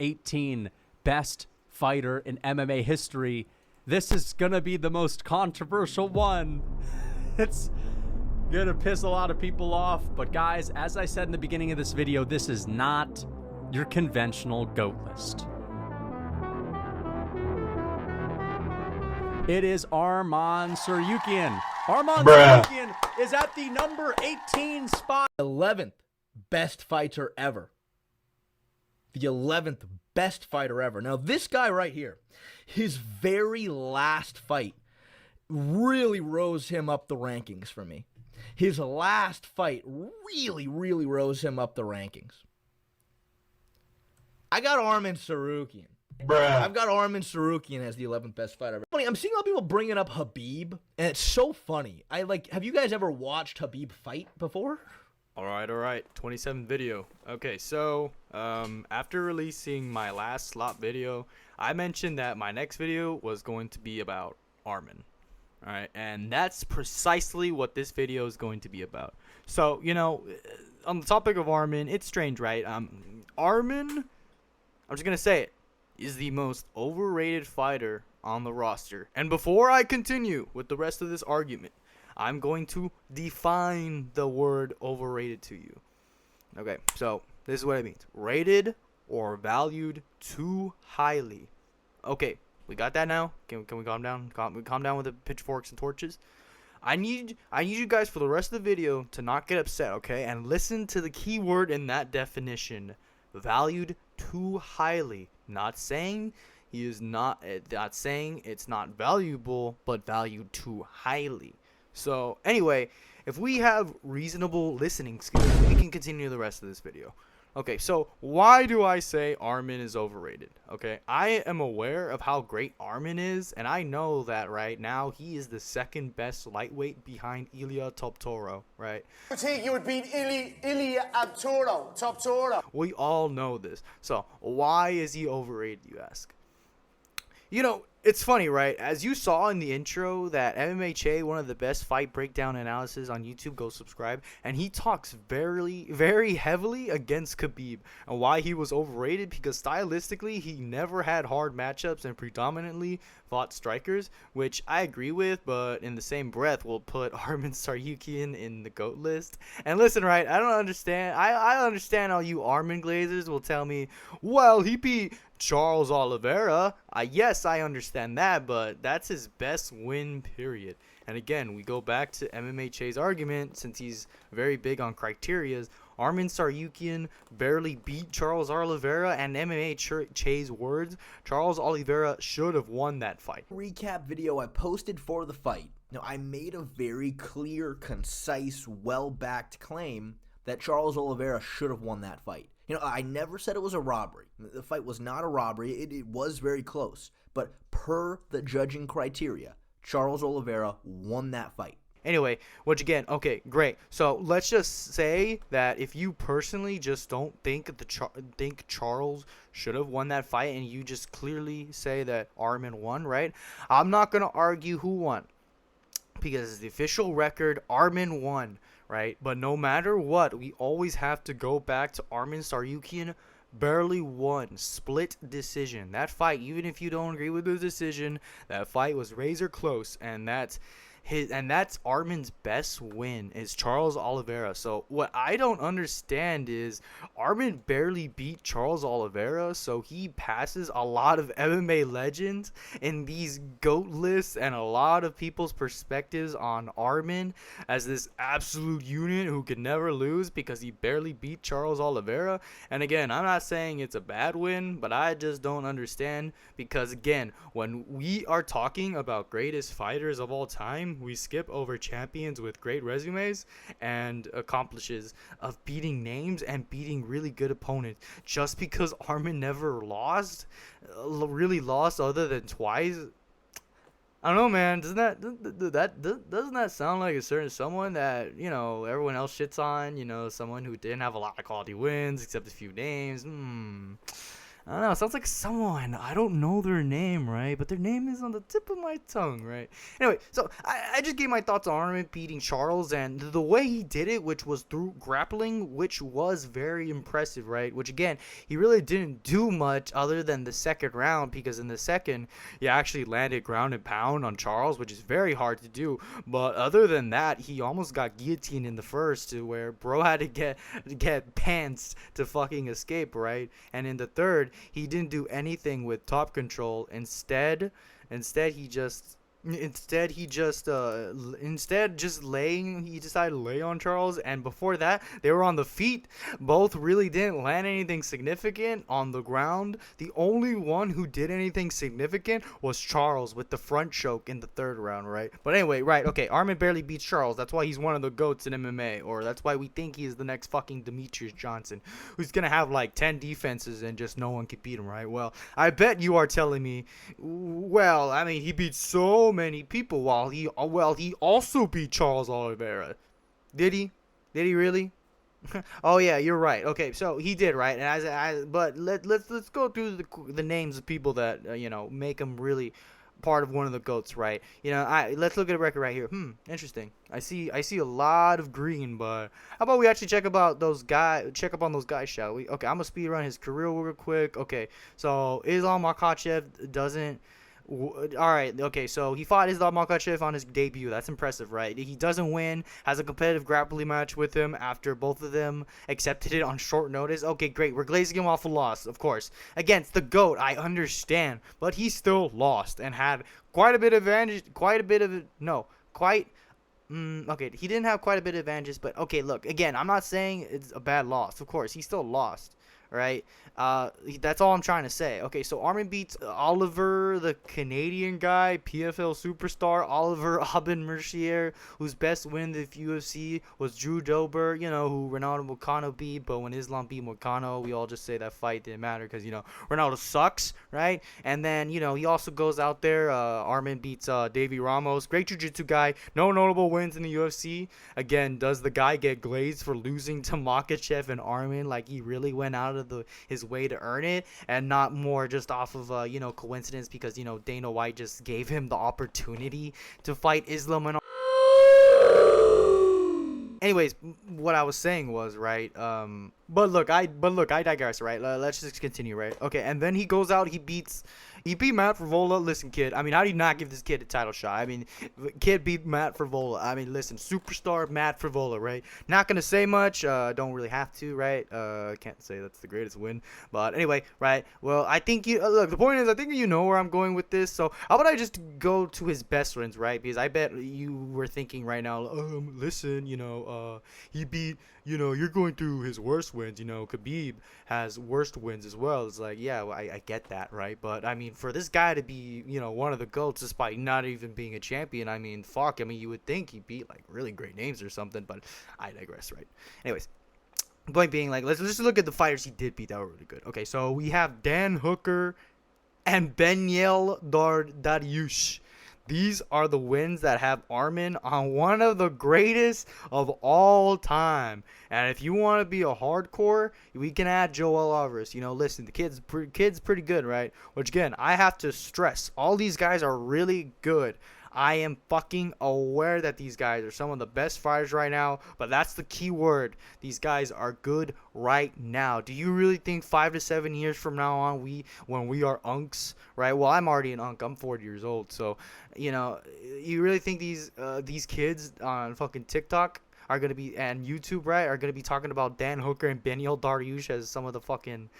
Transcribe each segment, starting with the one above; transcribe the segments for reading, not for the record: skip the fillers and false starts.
18 best fighter in MMA history. This is going to be the most controversial one. It's going to piss a lot of people off. But guys, as I said in the beginning of this video, this is not your conventional GOAT list. It is Arman Tsaryukyan. Arman Tsaryukyan is at the number 18 spot. 11th best fighter ever. The 11th best fighter ever. Now, this guy right here, his very last fight really rose him up the rankings for me. His last fight really rose him up the rankings. I got Arman Tsaryukyan. I've got Arman Tsaryukyan as the 11th best fighter. Funny, I'm seeing a lot of people bringing up Khabib, and it's so funny. Have you guys ever watched Khabib fight before? All right. 27th video. Okay, so after releasing my last slot video, I mentioned that my next video was going to be about Arman. All right, and that's precisely what this video is going to be about. So, on the topic of Arman, it's strange, right? Arman, I'm just going to say it, is the most overrated fighter on the roster. And before I continue with the rest of this argument, I'm going to define the word overrated to you. Okay, so this is what it means. Rated or valued too highly. Okay, we got that now? Can we calm down? Calm down with the pitchforks and torches? I need you guys for the rest of the video to not get upset, okay? And listen to the key word in that definition. Valued too highly. Not saying not saying it's not valuable, but valued too highly. So anyway, if we have reasonable listening skills, we can continue the rest of this video. Okay, so why do I say Arman is overrated? Okay, I am aware of how great Arman is, and I know that right now he is the second best lightweight behind Ilia Toptoro, right? You would beat Ilia Toptoro. We all know this. So why is he overrated, you ask? It's funny, right? As you saw in the intro that MMHA, one of the best fight breakdown analysis on YouTube, go subscribe, and he talks very heavily against Khabib and why he was overrated, because stylistically he never had hard matchups and predominantly fought strikers, which I agree with, but in the same breath we'll put Arman Tsaryukyan in the GOAT list. And listen, right, I don't understand. I understand all you Arman glazers will tell me, well, he beat Charles Oliveira. Yes, I understand that, but that's his best win, period. And again, we go back to MMHA's argument, since he's very big on criterias. Arman Tsaryukyan barely beat Charles Oliveira, and MMHA's words, Charles Oliveira should have won that fight. Recap video I posted for the fight. Now, I made a very clear, concise, well-backed claim that Charles Oliveira should have won that fight. I never said it was a robbery. The fight was not a robbery. It was very close. But per the judging criteria, Charles Oliveira won that fight. Anyway, which again, okay, great. So let's just say that if you personally just don't think think Charles should have won that fight, and you just clearly say that Arman won, right? I'm not going to argue who won, because the official record, Arman won, right? But no matter what, we always have to go back to Arman Tsaryukyan barely won, split decision. That fight, even if you don't agree with the decision, that fight was razor close, and that's Arman's best win is Charles Oliveira. So what I don't understand is Arman barely beat Charles Oliveira, so he passes a lot of MMA legends in these GOAT lists and a lot of people's perspectives on Arman as this absolute unit who could never lose because he barely beat Charles Oliveira. And again, I'm not saying it's a bad win, but I just don't understand, because again, when we are talking about greatest fighters of all time, we skip over champions with great resumes and accomplishes of beating names and beating really good opponents. Just because Arman never really lost other than twice, I don't know, man. Doesn't that sound like a certain someone that everyone else shits on? Someone who didn't have a lot of quality wins except a few names. I don't know. It sounds like someone. I don't know their name, right? But their name is on the tip of my tongue, right? Anyway, so I just gave my thoughts on Arman beating Charles, and the way he did it, which was through grappling, which was very impressive, right? Which, again, he really didn't do much other than the second round, because in the second, he actually landed ground and pound on Charles, which is very hard to do. But other than that, he almost got guillotined in the first, to where bro had to get pantsed to fucking escape, right? And in the third, he didn't do anything with top control. Instead he just he decided to lay on Charles. And before that, they were on the feet. Both really didn't land anything significant on the ground. The only one who did anything significant was Charles with the front choke in the third round, right? But anyway, right, okay, Arman barely beats Charles. That's why he's one of the GOATs in MMA, or that's why we think he is the next fucking Demetrius Johnson, who's gonna have like 10 defenses and just no one can beat him, right? Well, I bet you are telling me, well, I mean, he beat so many people while he also beat Charles Oliveira. Did he really? Oh yeah, you're right. Okay, so he did, right? And but let's go through the names of people that make him really part of one of the GOATs, right? Let's look at a record right here. Interesting. I see a lot of green, but how about we actually check up on those guys, shall we? Okay, I'm gonna speed run his career real quick. Okay, so Islam Makhachev doesn't. Alright, okay, so he fought Islam Makhachev on his debut. That's impressive, right? He doesn't win, has a competitive grappling match with him after both of them accepted it on short notice. Okay, great. We're glazing him off a loss, of course. Against the GOAT, I understand. But he still lost and had quite a bit of advantage. Okay, he didn't have quite a bit of advantages, but okay, look, again, I'm not saying it's a bad loss. Of course, he still lost. Right? That's all I'm trying to say. Okay, so Arman beats Oliver, the Canadian guy, PFL superstar, Oliver Aben Mercier, whose best win in the UFC was Drew Dober, who Ronaldo Moicano beat. But when Islam beat Moicano, we all just say that fight didn't matter because, Ronaldo sucks, right? And then, he also goes out there. Arman beats Davey Ramos, great jiu-jitsu guy. No notable wins in the UFC. Again, does the guy get glazed for losing to Makhachev and Arman? Like, he really went out of his way to earn it, and not more just off of coincidence because Dana White just gave him the opportunity to fight Islam and anyways, what I was saying was, right, but look, I digress, right? Let's just continue, right? Okay, and then he goes out, he beat Matt Frevola. Listen, kid, I mean, how do you not give this kid a title shot? I mean, kid beat Matt Frevola. I mean, listen, superstar Matt Frevola, right? Not gonna say much, don't really have to, right? Can't say that's the greatest win, but anyway, right? Well, I think look, the point is, I think you know where I'm going with this, so how about I just go to his best wins, right? Because I bet you were thinking right now, listen, he beat, you're going through his worst wins, Khabib has worst wins as well. It's like, yeah, well, I get that, right? But I mean, for this guy to be, one of the GOATs despite not even being a champion, I mean, fuck, I mean, you would think he beat like really great names or something, but I digress, right? Anyways, point being, like, let's just look at the fighters he did beat that were really good. Okay, so we have Dan Hooker and Benyel Dariush. These are the wins that have Arman on one of the greatest of all time. And if you want to be a hardcore, we can add Joel Alvarez. Listen, the kid's pretty good, right? Which, again, I have to stress, all these guys are really good. I am fucking aware that these guys are some of the best fighters right now, but that's the key word. These guys are good right now. Do you really think 5 to 7 years from now on, when we are unks, right? Well, I'm already an unk. I'm 40 years old, so you really think these kids on fucking TikTok are gonna be, and YouTube, right, are gonna be talking about Dan Hooker and Benyel Dariush as some of the fucking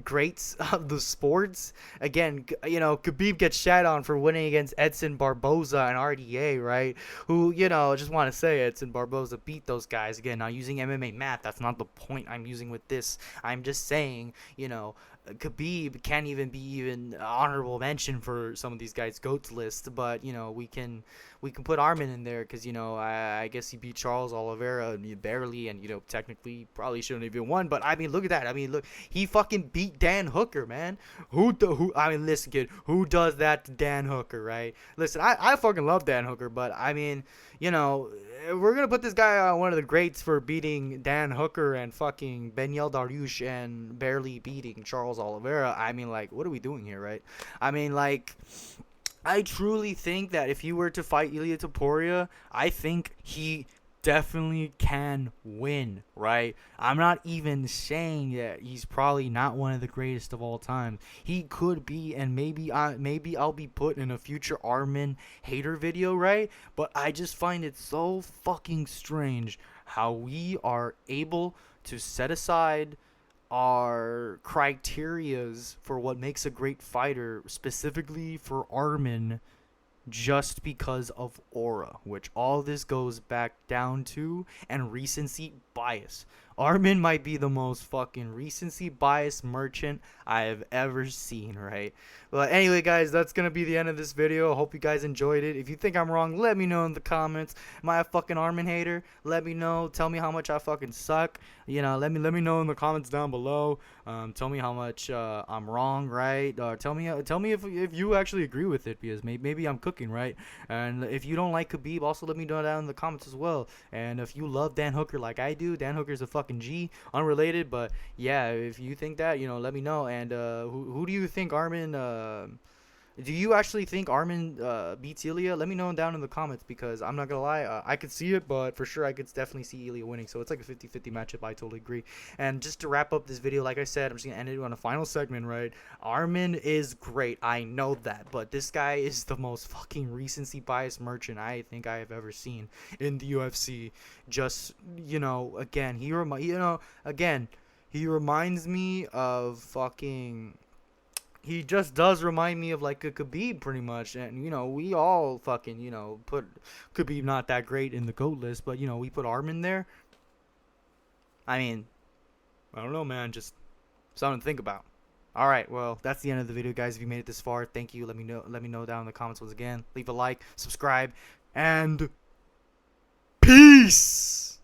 greats of the sports? Again, Khabib gets shat on for winning against Edson Barboza and RDA, right? Who, just want to say Edson Barboza beat those guys. Again, not using MMA math. That's not the point I'm using with this. I'm just saying, Khabib can't even be honorable mention for some of these guys' GOATs list, but we can put Arman in there because I guess he beat Charles Oliveira barely, and technically probably shouldn't have even won. But I mean, look at that. I mean, look, he fucking beat Dan Hooker, man. I mean, listen, kid, who does that to Dan Hooker, right? Listen, I fucking love Dan Hooker, but I mean, we're gonna put this guy on one of the greats for beating Dan Hooker and fucking Benyel Dariush and barely beating Charles Charles Oliveira, I mean, like, what are we doing here, right? I mean, like, I truly think that if he were to fight Ilia Topuria, I think he definitely can win, right? I'm not even saying that he's probably not one of the greatest of all time. He could be, and maybe I'll be put in a future Arman hater video, right? But I just find it so fucking strange how we are able to set aside our criterias for what makes a great fighter, specifically for Arman, just because of aura, which all this goes back down to, and recency bias. Arman might be the most fucking recency bias merchant I have ever seen, right? But anyway, guys, that's gonna be the end of this video. I hope you guys enjoyed it. If you think I'm wrong, let me know in the comments. Am I a fucking Arman hater? Let me know. Tell me how much I fucking suck. You know, let me know in the comments down below. Tell me how much I'm wrong, right? Tell me if you actually agree with it, because maybe I'm cooking, right? And if you don't like Khabib, also let me know down in the comments as well. And if you love Dan Hooker like I do, Dan Hooker's a fucking G, unrelated, but yeah, if you think that, you know, let me know. And who do you think Arman do you actually think Arman beats Ilia? Let me know down in the comments, because I'm not gonna lie, I could see it, but for sure I could definitely see Ilia winning. So it's like a 50-50 matchup. I totally agree. And just to wrap up this video, like I said, I'm just gonna end it on a final segment, right? Arman is great, I know that, but this guy is the most fucking recency bias merchant I think I have ever seen in the UFC. Just, you know, again, he reminds me of fucking. He just does remind me of like a Khabib pretty much. And, you know, we all fucking, you know, put Khabib not that great in the GOAT list, but, you know, we put Arman there. I mean, I don't know, man, just something to think about. All right, well, that's the end of the video, guys. If you made it this far, thank you. Let me know down in the comments once again. Leave a like, subscribe, and peace.